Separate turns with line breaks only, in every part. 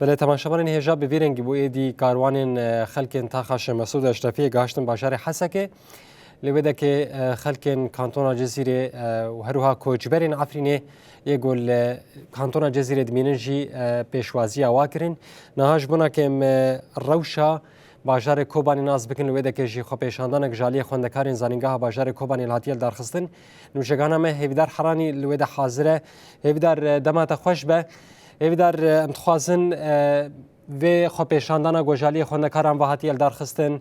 بله تماشاوان هجا ببیننگی بو ایدی کاروان خلکن تاخش مسعود اشرفی گاشتن باشار حسکه لبده که خلکن کانتون جزیره و هروها کوچبرین عفرینه یگول کانتون جزیره دمینجی پیشوازی آواکرین نهاج بنا که روشا بازار کوبانی ناز بکن لبده که جی خو پیشاندان گجالی خوندکارین زنینگاه بازار کوبانی لاتیل درخستن نوشگانه مه هیدار حرانی لبده حاضره هیدار دمات خوش به ایدار امتخازن و خواپیشاندان گوجالی خوندکاران و هاتی الدارخستن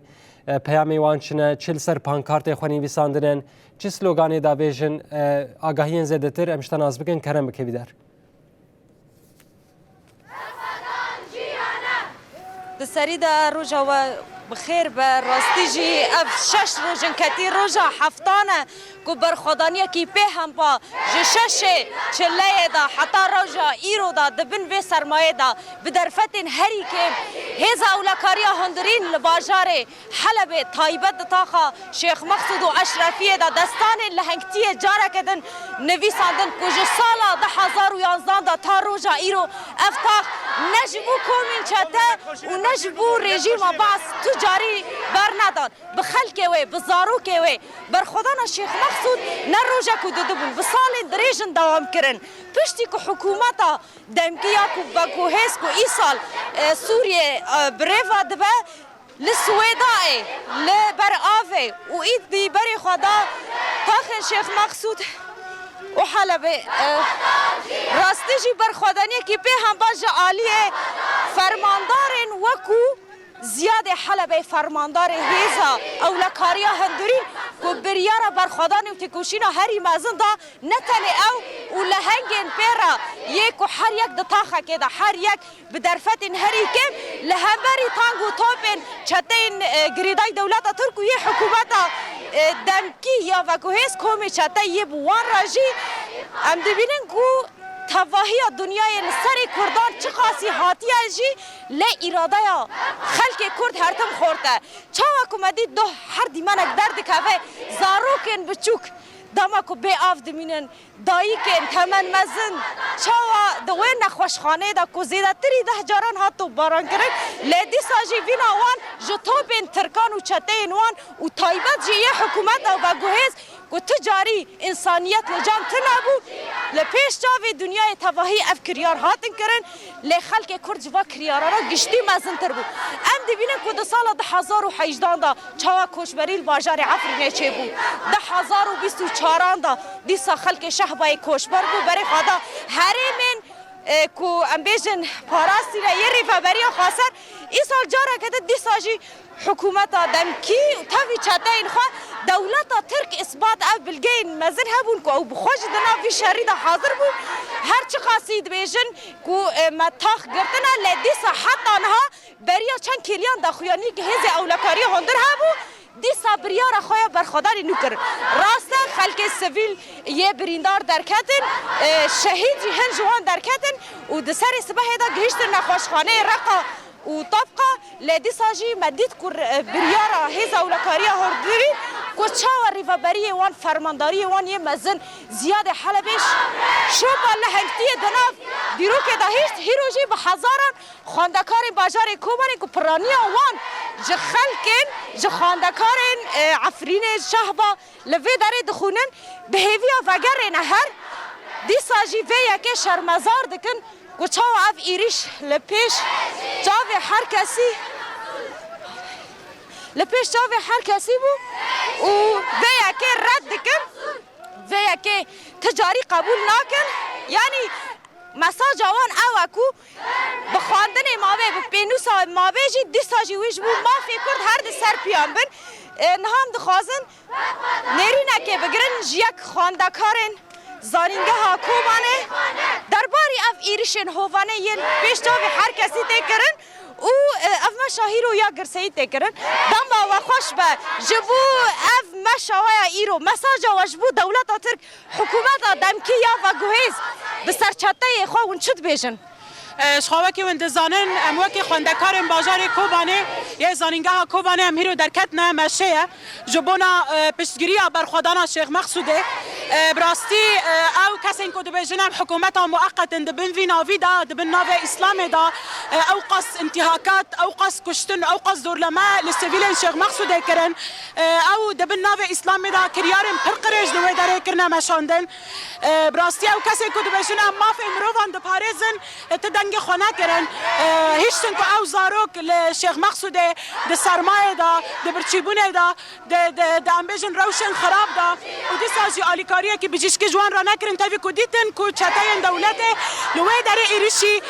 پیامی وانچنه چل سر پانکارت خونی ویساندنن چه سلوگانی داویژن آگاهی زده تر امشتن از بگن کرم بکی بیدار
دسری دا روجا و بخیر به راستی جی اف شش روزن کتی روزا هفتانه کو برخدانیه کی په هم با جشش چله دا حتی روزا ایرو دا دبن و سرمایه دا بدرفتن هری که هزا اولکاریا هندرین لباجار حلب تایبت تاخا شیخ مقصود و اشرفیه دا دستان لهنگتی جاره کدن نویساندن کو سالا 2011 دا تا روزا ایرو افتاخ نجبو کومین چته و نجبو رژیم باس تجاری برندان بخلکه و بزاروکه و برخدان شیخ مقصود نروجا کو ددبون بسال دریجن دوام کرن پشتی کو حکومتا دمکیا کو باکو هس کو ایسال سوریه بریوا دبه لسویدای لبر آوه و اید دی بری خدا تاخن شیخ مقصود و حلبه راستی جی برخدانی کی به هم باج عالیه فرماندارن وکو زیاد حلبه فرماندار هیزا اولکاریا هندورین کو بریارا برخدانی و تکوشینا هری مازن دا نتنه او و لهنگین پیرا یک و هر یک دتاخه که دا هر یک بدرفتین هری کم لهمبری تانگو توپین چتین گریدای دولت ترکیه حکومتا دمکی یا وکوهیس کومی چته یه بوان راجی ام دبینن کو تواهی دنیای لسری کردان چه خاصی هاتیه جی لی اراده یا خلق کرد هرتم خورده چاوا کمدی دو هر دیمانک درد کفه زاروکن بچوک داما کو به آف دمینن دایی کن تمن مزن چاوا دوی نخوشخانه دا کو زیده تری 10,000 هاتو باران کرد لیدی ساجی وینا وان جتوبین ترکان و چتین وان و تایبت جی حکومت او بگوهیز کو تجاری انسانیت لجان تنابو لپیش جاوی دنیای تواهی اف کریار هاتن کرن لی خلق کرد جوا کریارا گشتی مزن تر بو ام دیبینن کو دو سال 2018 دا چاوا کوشبریل بازار عفرینه چه بو 2024 دا دیسا خلق شهبای کوشبر بو برای خدا هریمن کو امبیجن پاراستی را یه ریفابری خاصر ای سال جارا کده دیسا جی حکومت دمکی و تاوی چاته اینخوا دولت ترک اثبات او بلگین مزن هبون که او بخوش دنا وی شهری دا حاضر بود هر چی خاصید بیجن که متاخ گرتنا لدیسا حتی آنها بریا چند کلیان دا خویانی که هزی اولکاری هندر هبو دیسا بریار خواه برخداری نکر راسته خلق سویل یه بریندار درکتن شهید هن جوان درکتن و دسر سبه دا گهشتر نخوشخانه رقا و طبقه لدی ساجی مدید کر بریارا هیز اولکاریا هردری کو چاوا ریفابری وان فرمانداری وان یه مزن زیاد حلبش شو با لهنگتی دناف دیرو که دا هیروجی به هزاران خواندکار بازار کوبانی کو پرانیا وان ج خلکن ج خواندکارن عفرین شهبا لوی داره دخونن به هیویا وگر نهر دی ساجی ویا که شرمزار دکن کو چاوا اف ایریش لپیش چاوی هر کسی لپیش چاوی هر کسی بو و ویا که رد دکن ویا که تجاری قبول نکن یعنی مساج آوان او اکو بخواندن ماوه بپینوس ماوه جی دیساجی ویش بو مافی کرد هر دی سر پیان بن نهام دخوازن نیری نکه بگرن جیک خواندکارن زانینگه ها کوبانه درباری اف ایریشن هوانه یه پیشتاوی هر کسی تکرن و اف مشاهیر و یا گرسهی تکرن دم و خوش به جبو اف مشاهیر ایرو مساجا و جبو دولت ترک حکومت دمکی یا و گوهیز بسر چطه خواهون چود بیجن
شخواکی و اندزانن امواکی خوندکارن بازار کوبانه یه زانینگه ها کوبانه هم هیرو درکت نه مشه جبونا پشتگیری برخودانا شیخ مقصوده براستی او کسین که دبیجنم حکومت مؤقت دبن وی ناوی دا دبن ناوی اسلام دا او قص انتهاکات او قص کشتن او قص دورلما لسیویلین شیخ مقصود کرن او دبن ناوی اسلام دا کریارن پرقرج دوی داره کرنا مشاندن براستی او کسین که دبیجنم مافی مروان د پاریزن تدنگ خونه کرن هیچتن که او زاروک لشیخ مقصود د سرمایه دا د برچیبونه دا د امبیجن روشن خراب دا و دی ساجی آلیکاریه که بجیش که جوان را نکرن تاوی که دیتن که چطاین دولته لوی داره ایریشی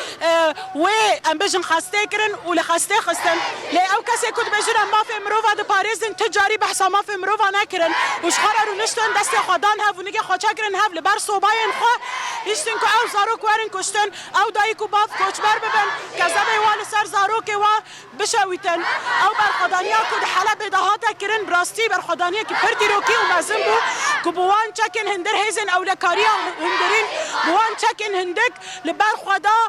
و امبیجن خسته کرن و لخسته خستن لی او کسی که بجن مافی مروفا د پاریزن تجاری بحثا مافی مروفا نکرن و شخارا رو نشتن دست خودان هف و نگه خوچه کرن هف لبر صوباین خواه هیچتن که او زاروک وارن کشتن او دایی که باف کوچبر ببن کذبه وال سر زاروک و بشویتن او برخدانیا که حلب دهاتا کرن براستی برخدانیا که پر دیروکی و مزن بو که بوان چکن هندر هیزن اولکاریا هندرین بوان چکن هندک لبر خدا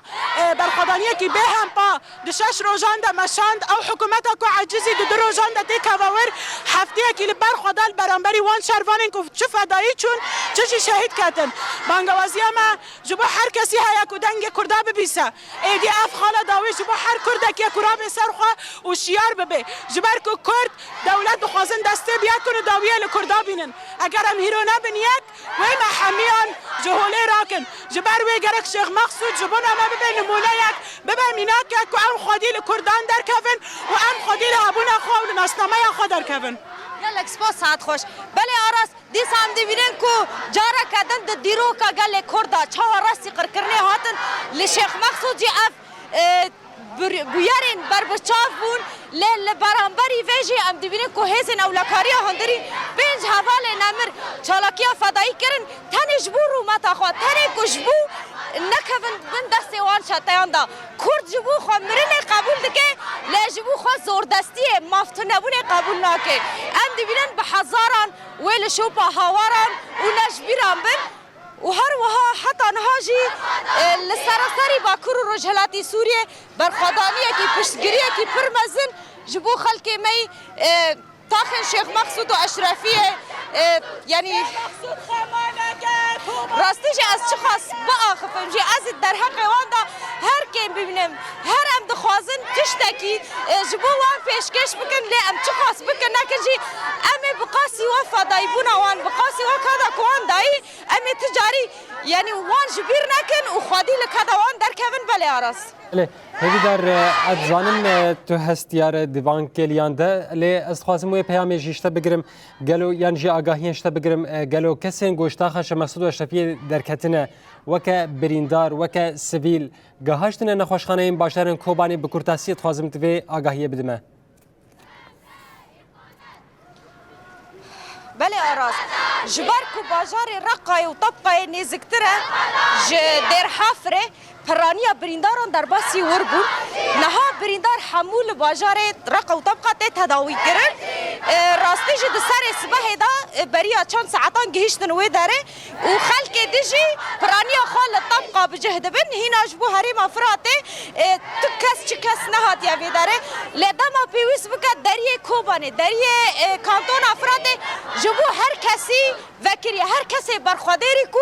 برخدانیا که به هم پا دشش روزان ده مشاند او حکومتا که عجزی دو روزان ده تکاور هفتیه که لبر خدا برانبری وان شروانین که چه فدایی چون چه شهید کردن بانگوازی ما جبو هر کسی هیا که دنگ کرده ببیسه ایدی اف خاله داوی جبو هر کرده که کرده سرخوا و شیار ببه جبر که کرد دولت بخوازن دسته بیا کنه داویه لکرده بینن اگر هم هیرو نبین یک و ما حمیان جهوله راکن جبر وی گرک شیخ مقصود جبون اما ببین نمونه یک ببین میناک یک و ام خودی لکردان در کفن و ام خودی لحبون خواه و لناسنامه خواه در کفن
گلک سپاس ساعت خوش بله آراس دیس هم دیوینن کو جارا کدن د دیرو کا گل کردا چاوا راستی قرکرنی هاتن لشیخ مقصود جی اف بویارین بربچاف بون ل برانبری ویجی ام دیوینن کو هیزن اولکاریا هندری پنج حوال نمر چالاکیا فدایی کرن تنش بو رو متا خوا تنه کشبو نکفن من دست وان شتایان دا کرد جبو خوا مرین قبول دکه لجبو خوا زوردستیه مافتنبون قبول ناکه ام دیوینن به هزاران ویل شوپا هاواران و نجبیران بن و هر وها حتی نهاجی لسراسری باکور و رجحلاتی سوریه برخوادانیه که پشتگیریه که پرمزن جبو خلقی می تاخن شیخ مقصود و اشرفیه یعنی راستیش از چه خاص با آخفم جی از در حق واندا هر کیم ببینم هر ام دخوازن تشتکی جبو وان پیشکش بکن لی ام چه خاص بکن نکن جی امی بقاسی و فدایی بونا وان بقاسی و کادا کوان دایی امی تجاری یعنی وان جبیر نکن و خودی لکادا وان در کون بله آراس
لی هیوی در ادزانم تو هستیار دیوان کلیان ده لی از خوازم وی پیامی جیشته بگرم گلو یان جی آگاهینشته بگرم گلو کسین گوشتاخه شمسود و اشرفی در کتنه وکه بریندار وکه سویل گهاشتنه نخوشخانه این باشرن کوبانی بکرتاسیت خوازم توی آگاهیه بدمه
بله آراز جبر کو بازار رقای و طبقای نزدیکتره در حفره پرانیا برینداران در باسی وربون نها بریندار حمول بازار رقا و طبقه تداوی کرن راستیش د سر صبح دا بریا چند ساعتان گهشتن وی داره و خلق دیجی پرانیا خال طبقه بجهد بن هیناش بو هری مفراته تو کس چی کس نهات یا وی داره لدما پیویس بکد دریه کوبانه دریه کانتون افراته جبو هر کسی وکری هر کسی برخوادری کو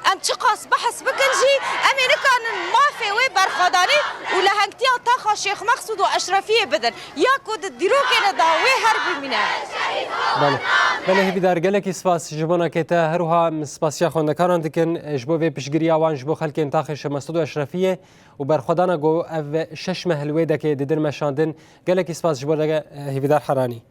ام چه قاس بحث بکن جی امی نکان مافی وی برخوادانی و لهنگتی تاخا شیخ مقصود و اشرفیه بدن یا کود دیرو کنه دا وی هر بمینه
بله هیوی در گلکی سپاس جبونا که تا هروها سپاسیا خوندکاران دکن جبو وی پشگیری آوان جبو خلک انتاخ شمسود و اشرفیه و برخودانا گو او شش محلوی دکه دیدن مشاندن گلکی سپاس جبو دکه هیوی در حرانی